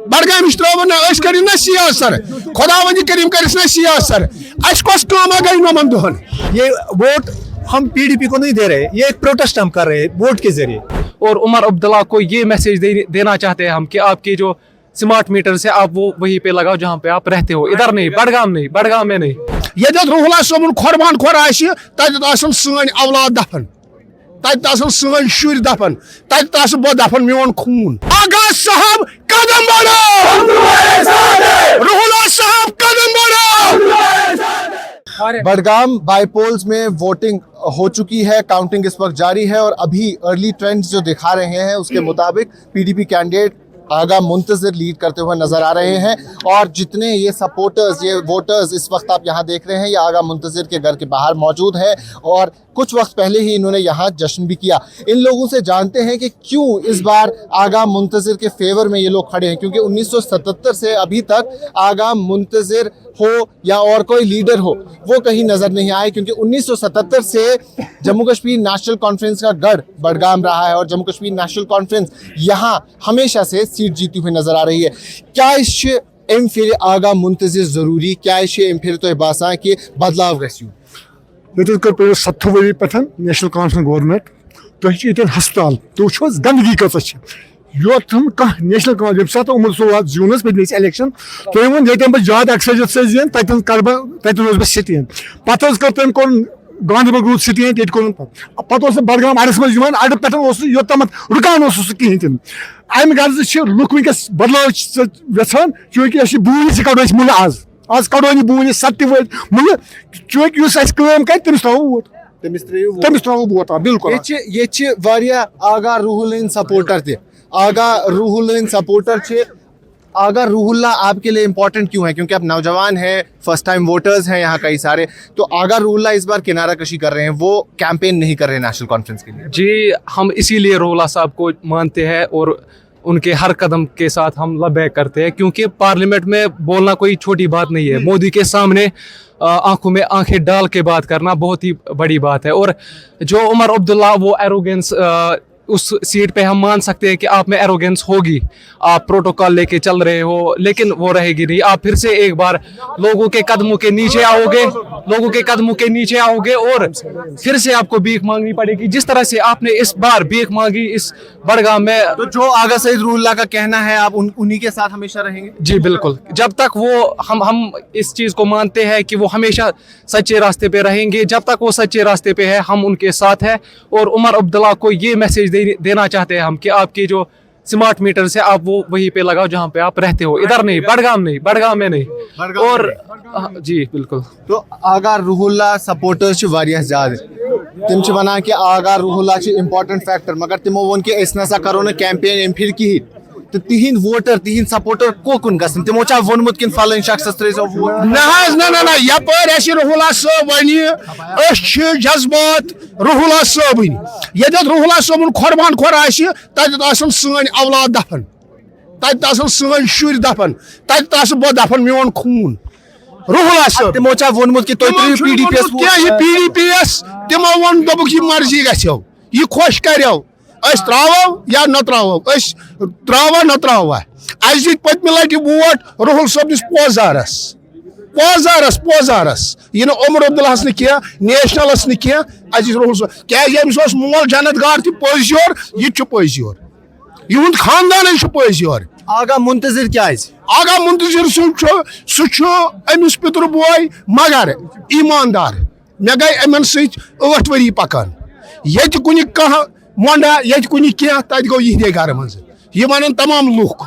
बडगाम त्रा करी ना सियासर खुदा वंदी करीम कर सियासर अस कस काम गई नमन दोहन। ये वोट हम पीडीपी को नहीं दे रहे, ये एक प्रोटेस्ट हम कर रहे हैं वोट के जरिए। और उमर अब्दुल्ला को ये मैसेज देना चाहते हैं हम कि आपके जो स्मार्ट मीटर से आप वो वहीं पे लगाओ जहाँ पे आप रहते हो, इधर नहीं, बडगाम में नहीं। ये रुहुल्ला सोबन खुरबान खोर तन सन औलाद दफन, तन सन शुर दफन, तन बह दफन मोन खून। आगा साहब कदम बढ़ो, रुहुल्ला साहब कदम बढ़ो। बडगाम बाईपोल्स में वोटिंग हो चुकी है, काउंटिंग इस वक्त जारी है और अभी अर्ली ट्रेंड्स जो दिखा रहे हैं उसके मुताबिक पीडीपी कैंडिडेट आगा मुंतजिर लीड करते हुए नजर आ रहे हैं। और जितने ये सपोर्टर्स, ये वोटर्स इस वक्त आप यहाँ देख रहे हैं, ये आगा मुंतजिर के घर के बाहर मौजूद है और कुछ वक्त पहले ही इन्होंने यहाँ जश्न भी किया। इन लोगों से जानते हैं कि क्यों इस बार आगा मुंतजिर के फेवर में ये लोग खड़े हैं, क्योंकि 1977 से अभी तक आगा मुंतजिर हो या और कोई लीडर हो वो कहीं नजर नहीं आए, क्योंकि 1977 से जम्मू कश्मीर नेशनल कॉन्फ्रेंस का गढ़ बडगाम रहा है और जम्मू कश्मीर नेशनल कॉन्फ्रेंस यहाँ हमेशा से सीट जीती हुई नजर आ रही है। क्या इस एम फिर आगा मुंतजिर जरूरी, क्या इस एम फिर तो बासा कि बदलाव गसियो? ये 70 वरी पे नेशनल कॉन्फ्रेंस गवर्नमेंट तुम हस्पताल तो गंदगी कच योत नेशनल कॉन्फ्रेंस ये उमर सोवात जूनस पे इलेक्शन तो वो बह ज्यादा एक्सरसाइज से जीन तन रोज बह सिटी पे कर तम कोर गांधीबल रूद सिटी पे बडगाम अड़स मज अड़ पे योतम रुकान कहें तम अमि गर्ज लुक वस बदलाव यहान चूंकि बून कड़ो मुल आज कड़ो बून 7 वर मुल चूंकि कर तमिस त्रो वोट बिल्कुल। ये आगा रुहुल सपोर्टर थे, आगा रुहुल सपोर्टर आगा रुहुल्ला आपके लिए इम्पोर्टेंट क्यों है? क्योंकि आप नौजवान हैं, फर्स्ट टाइम वोटर्स हैं यहाँ कई सारे, तो आगा रुहुल्ला इस बार किनारा कशी कर रहे हैं, वो कैंपेन नहीं कर रहे हैं नेशनल कॉन्फ्रेंस के लिए। जी, हम इसीलिए रुहुल्ला साहब को मानते हैं और उनके हर कदम के साथ हम लबैक करते हैं, क्योंकि पार्लियामेंट में बोलना कोई छोटी बात नहीं है। मोदी के सामने आंखों में आंखें डाल के बात करना बहुत ही बड़ी बात है। और जो उमर अब्दुल्ला वो एरोगेंस उस सीट पे हम मान सकते हैं कि आप में एरोगेंस होगी, आप प्रोटोकॉल लेके चल रहे हो, लेकिन वो रहेगी नहीं। आप फिर से एक बार लोगों के कदमों के नीचे आओगे और फिर से आपको भीख मांगनी पड़ेगी, जिस तरह से आपने इस बार भीख मांगी इस बडगाम में। तो जो आगा सईद रुहुल्ला का कहना है आप उन्हीं के साथ हमेशा रहेंगे? जी बिल्कुल, जब तक वो हम इस चीज को मानते हैं कि वो हमेशा सच्चे रास्ते पे रहेंगे, जब तक वो सच्चे रास्ते पे है हम उनके साथ हैं। और उमर अब्दुल्ला को ये मैसेज देना चाहते हैं हम कि आपके जो स्मार्ट मीटर से आप वो वहीं पे लगाओ जहाँ पे आप रहते हो, इधर नहीं, बडगाम में नहीं। और जी बिल्कुल। तो आगा रुहुल्ला सपोर्टर्स ज्यादा तम वन कि आगा रुहुल्ला इम्पोर्टेंट फैक्टर, मगर तमो वो कि नसा करो न कैंपेन एम फिर कहीं, तो तिहिंद वोटर तिहिंद सपोर्टर कोकुन गसन तमो चा वोनमुत किन फलन शख्स त्रेसो वोट ना यपर रुहुल्ला साहब वन जज्बात रुहुल्ला साहब ये रुहुल्ला साहब खुरबान खोर तन सन औलाद दफन, तन सन शुर दफन, तन बह दफन मोन खून। रुहुल्ला साहब तमो चा वोनमुत कि पीडीपीएस तमो वन दोबुक ये मर्जी गो ये खुश करो त्रो या न त्रो त्रो न त्रो अस दित पत्म लटि वोट रुहुल सबनिस पोजारस यह उमर अब्दुल्लाहस न नेशनलस न रुहुल क्या मोल जन्नत गार तह पज योर यह पज योर युंद खानदान पज योर। आगा मुंतजिर क्या आगा मुंतजिर सह अमिस पितर बोय मगर ईमानदार मे गई अमन सठ वरी पकान ये कुन कह मोंडा ये कुन क्या तत गो यह घर मज ये वन तमाम लुक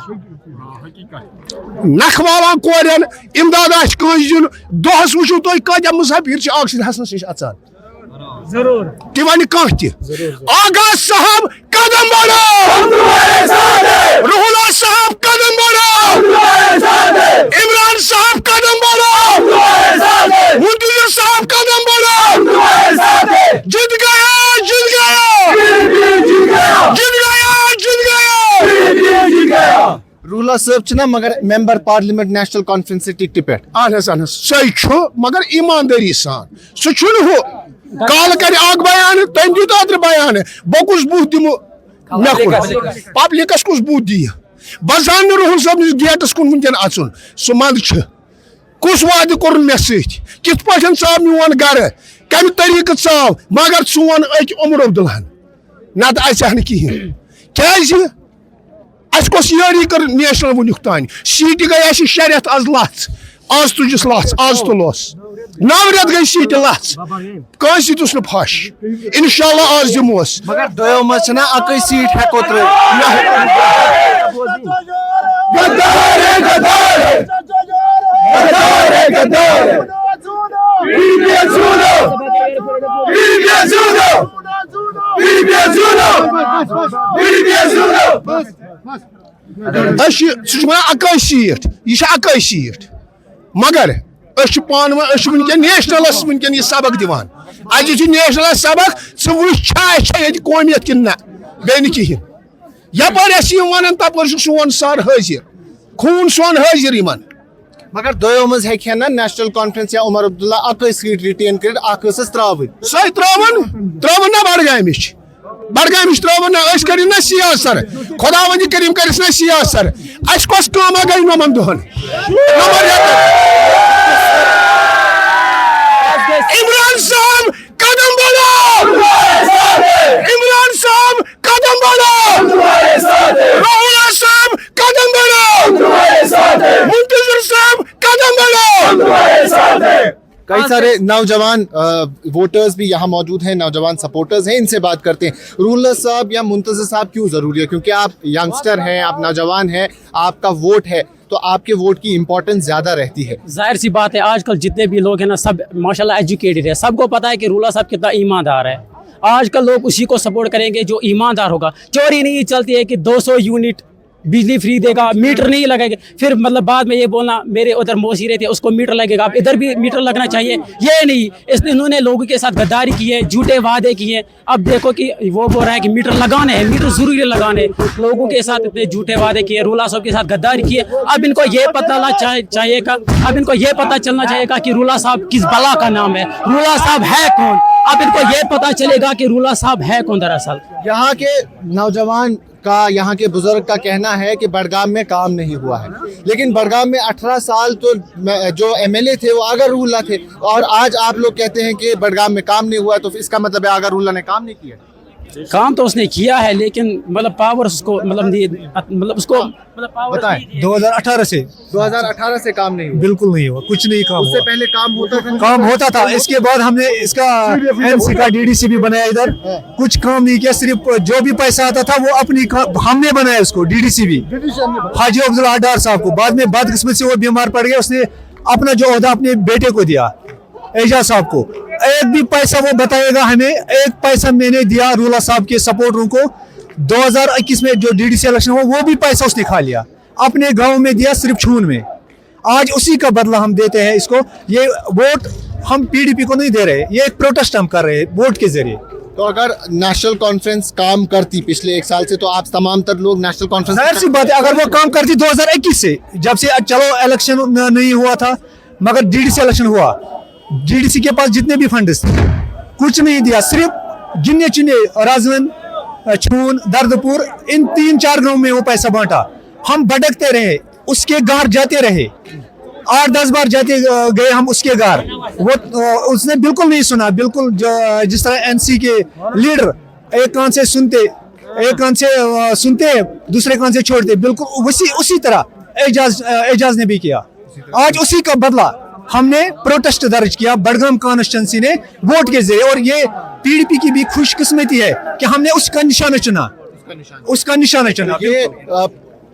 नख वालान कोरन इमदाद दिन दोहस वो तुम कत मुसाफिर ऑक्सीजन हसनस नश अचान ति वन कह आगा साहब कदम बढ़ो, रुहुल्ला साहब कदम बढ़ो, इमरान साहब कदम बढ़ो, मुंतजिर साहब कदम बढ़ो, जीत गया रुहुल्ला साहब ना मगर मेंबर पार्लियामेंट नेशनल कॉन्फ्रेंस से टिकट पे अहन सह मगर ईमानदारी सान सह काल कर बयान तम दित अत्र बयान बह कुछ बुह दिमो मे पब्लिकस कुछ बुह दी बजान रुहुल साहब गेटस कुन वुनकन अचुन सो मंद कुस वादे कोर मे कित पाठन चाव मोन गर कम तरीक चाव मगर सोन अक उमर अब्दुल्लाहन नत आह कहें क्या अस यारी कर नेशनल वुनुक तान सीट गई शरेत आज लथ आज तुजिस लथ आज तुलोस 9 रेत गई सीट लथ कस दितुस न फश इंशाल्लाह आज दिमोस मगर दोयो मचना अकै सीट है कोत्र गद्दार गद्दार गद्दार गद्दार अकै सीट यह अकै सीट मगर पान वनकन नेशनलस वनकन यह सबक दिवान आज नेशनल सबक वे कौमियत कि ना गई कहें यपर वन तपर सोन सर हाजिर खून सोन हाजिर इन मगर दोयो मज है ना नेशनल कॉन्फ्रेंस या उमर अब्दुल्ला अकै सीट रिटेन कर अकस त्रावन सह त्रावन ना बडगाम त्रावन ना कर ना सियासर खुदा वंद करीम कर ना सियासर अस कस कामा गई नमन दोहन इमरान साहब कदम बढ़ो इमरान साहब कदम बढ़ो राहुल साहब कदम बढ़ो मुंतजर साहब कदम बढ़ो कई सारे नौजवान वोटर्स भी यहाँ मौजूद हैं, नौजवान सपोर्टर्स हैं, इनसे बात करते हैं। रूलर साहब या मुंतज़िर साहब क्यों ज़रूरी है? क्योंकि आप यंगस्टर हैं, आप नौजवान हैं, आपका वोट है, तो आपके वोट की इम्पोर्टेंस ज़्यादा रहती है। जाहिर सी बात है, आजकल जितने भी लोग हैं ना, सब माशाल्लाह एजुकेटेड है, सबको पता है कि रूलर साहब कितना ईमानदार है। आजकल लोग उसी को सपोर्ट करेंगे जो ईमानदार होगा। चोरी नहीं चलती है कि 200 यूनिट बिजली फ्री देगा, मीटर नहीं लगेगा, फिर मतलब बाद में ये बोलना मेरे उधर मौसी रहते उसको मीटर लगेगा, अब इधर भी मीटर लगना चाहिए, ये नहीं। इन्होंने लोगों के साथ गद्दारी की है, झूठे वादे किए। अब देखो कि वो बोल रहा है कि मीटर लगाने हैं, मीटर जरूरी लगाने, लोगों के साथ इतने झूठे वादे किए, रूला साहब के साथ गद्दारी किए। अब इनको ये पता चाहिएगा, अब इनको ये पता चलना चाहिएगा कि रूला साहब किस बला का नाम है, रूला साहब है कौन। अब इनको ये पता चलेगा कि रूला साहब है कौन। दरअसल यहाँ के नौजवान का, यहाँ के बुजुर्ग का कहना है कि बडगाम में काम नहीं हुआ है, लेकिन बडगाम में 18 साल तो जो एमएलए थे वो आगा रूला थे, और आज आप लोग कहते हैं कि बडगाम में काम नहीं हुआ, तो इसका मतलब है आगा रूला ने काम नहीं किया। काम तो उसने किया है, लेकिन मतलब पावर उसको मतलब उसको पावर बताएं। 2018 से काम नहीं हुआ, बिल्कुल नहीं हुआ, कुछ नहीं काम उससे हुआ। पहले काम होता था। इसके बाद हमने इसका एनसी का डीडीसी भी बनाया, इधर कुछ काम नहीं किया, सिर्फ जो भी पैसा आता था वो अपनी हमने बनाया उसको, डीडीसी भी हाजी अब्दुल्ला डार साहब को। बाद में बदकिस्मत से वो बीमार पड़ गया, उसने अपना जो ओहदा अपने बेटे को दिया, एजाज साहब को। एक भी पैसा वो बताएगा हमें, एक पैसा मैंने दिया रूला साहब के सपोर्टरों को। 2021 में जो डीडीसी इलेक्शन हुआ वो भी पैसा उसने खा लिया, अपने गांव में दिया, सिर्फ छून में। आज उसी का बदला हम देते हैं इसको। ये वोट हम पीडीपी को नहीं दे रहे, ये एक प्रोटेस्ट हम कर रहे हैं वोट के जरिए। तो अगर नेशनल कॉन्फ्रेंस काम करती पिछले 1 साल से, तो आप तमाम तर लोग नेशनल कॉन्फ्रेंस, जाहिर सी बात है, अगर वो काम करती 2021 से, जब से चलो इलेक्शन नहीं हुआ था, मगर डीडीसी इलेक्शन हुआ, डीडीसी के पास जितने भी फंड्स थे कुछ नहीं दिया, सिर्फ गिने चुने राजवन, छून, दर्दपुर, इन 3-4 गांव में वो पैसा बांटा। हम भटकते रहे, उसके घर जाते रहे, 8-10 बार जाते गए हम उसके घर, वो उसने बिल्कुल नहीं सुना। बिल्कुल जिस तरह एनसी के लीडर एक कान से सुनते, एक कान से सुनते, दूसरे कान से छोड़ते, बिल्कुल उसी तरह एजाज ने भी किया। आज उसी का बदला हमने प्रोटेस्ट दर्ज किया बडगाम कॉन्स्टिट्यूंसी ने वोट के जरिए, और ये पीडीपी की भी खुशकिस्मती है कि हमने उसका निशाना चुना, उसका निशाना चुना। ये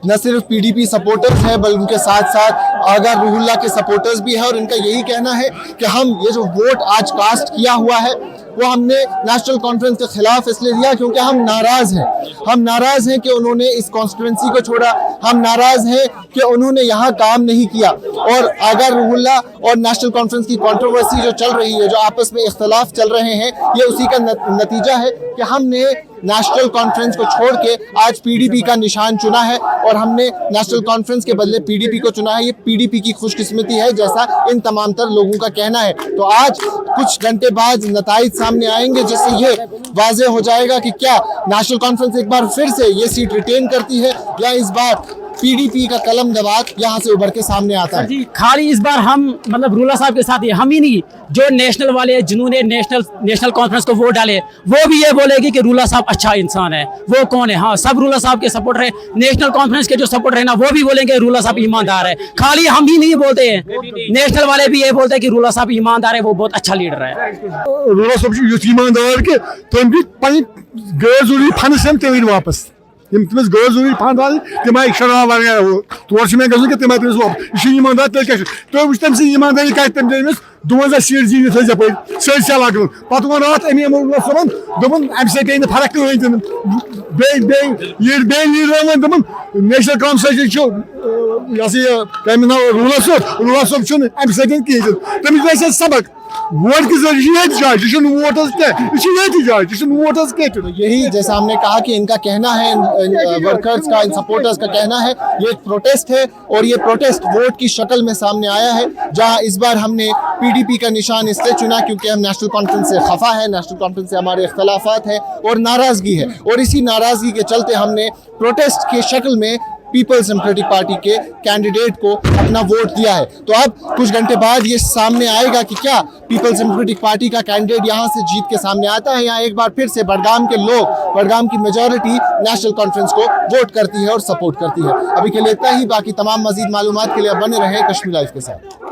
न सिर्फ पीडीपी सपोर्टर्स हैं, बल्कि उनके साथ साथ आगा रूहुल्लाह के सपोर्टर्स भी हैं, और इनका यही कहना है कि हम ये जो वोट आज कास्ट किया हुआ है वो हमने नेशनल कॉन्फ्रेंस के खिलाफ इसलिए दिया क्योंकि हम नाराज हैं। हम नाराज हैं कि उन्होंने इस कॉन्स्टिट्यूंसी को छोड़ा, हम नाराज हैं कि उन्होंने यहाँ काम नहीं किया। और आगा रूहुल्लाह और नेशनल कॉन्फ्रेंस की कंट्रोवर्सी जो चल रही है, जो आपस में इख्तलाफ चल रहे हैं, ये उसी का नतीजा है कि हमने नेशनल कॉन्फ्रेंस को छोड़ के आज पीडीपी का निशान चुना है और हमने नेशनल कॉन्फ्रेंस के बदले पीडीपी को चुना है। ये पीडीपी की खुशकिस्मती है, जैसा इन तमाम तर लोगों का कहना है। तो आज कुछ घंटे बाद नताइज सामने आएंगे, जिससे ये वाज़ेह हो जाएगा कि क्या नेशनल कॉन्फ्रेंस एक बार फिर से ये सीट रिटेन करती है या इस बार पीडीपी का कलम दबात यहाँ से उभर के सामने आता है। जी खाली इस बार हम मतलब रूला साहब के साथ ही, हम ही नहीं, जो नेशनल वाले जिन्होंने नेशनल कॉन्फ्रेंस को वोट डाले वो भी ये बोलेगी कि रूला साहब अच्छा इंसान है। वो कौन है? हाँ, सब रूला साहब के सपोर्टर है। नेशनल कॉन्फ्रेंस के जो सपोर्टर है ना, वो भी बोलेंगे रूला साहब ईमानदार है। खाली हम ही नहीं बोलते हैं, नेशनल वाले भी ये बोलते हैं कि रूला साहब ईमानदार है, वो बहुत अच्छा लीडर है। रूला साहब ईमानदार के तुम भी गैर जरूरी फंड से तम वापस तमिस गैर जरूरी फंड वाले तम आई शराब वगैरह तौर मैं गो कि तम तमिस वापस यह ईमानदार तेल क्या तुम तम सी ईमानदारी क्या तम दिस 52 सीट जीत पे सर लग पे वो रात अमी सोन दोपन अम सर फर्क कहें लीडर दोपन नेशनल कॉन्फ्रेंस तम नाव रूला सोब अम सर कहें तमिस सबक वोट की तो यही जैसा हमने कहा कि इनका कहना है, इन वर्कर्स का, इन सपोर्टर्स का कहना है, ये एक प्रोटेस्ट है और ये प्रोटेस्ट वोट की शक्ल में सामने आया है। जहां इस बार हमने पीडीपी का निशान इसलिए चुना क्योंकि हम नेशनल कॉन्फ्रेंस से खफा है, नेशनल कॉन्फ्रेंस से हमारे इख्तलाफात हैं और नाराजगी है, और इसी नाराजगी के चलते हमने प्रोटेस्ट की शक्ल में पीपल्स डेमोक्रेटिक पार्टी के कैंडिडेट को अपना वोट दिया है। तो अब कुछ घंटे बाद ये सामने आएगा कि क्या पीपल्स डेमोक्रेटिक पार्टी का कैंडिडेट यहाँ से जीत के सामने आता है, या एक बार फिर से बडगाम के लोग, बडगाम की मेजॉरिटी नेशनल कॉन्फ्रेंस को वोट करती है और सपोर्ट करती है। अभी के लिए इतना ही, बाकी तमाम मजीद मालूमात के लिए बने रहे कश्मीर लाइव के साथ।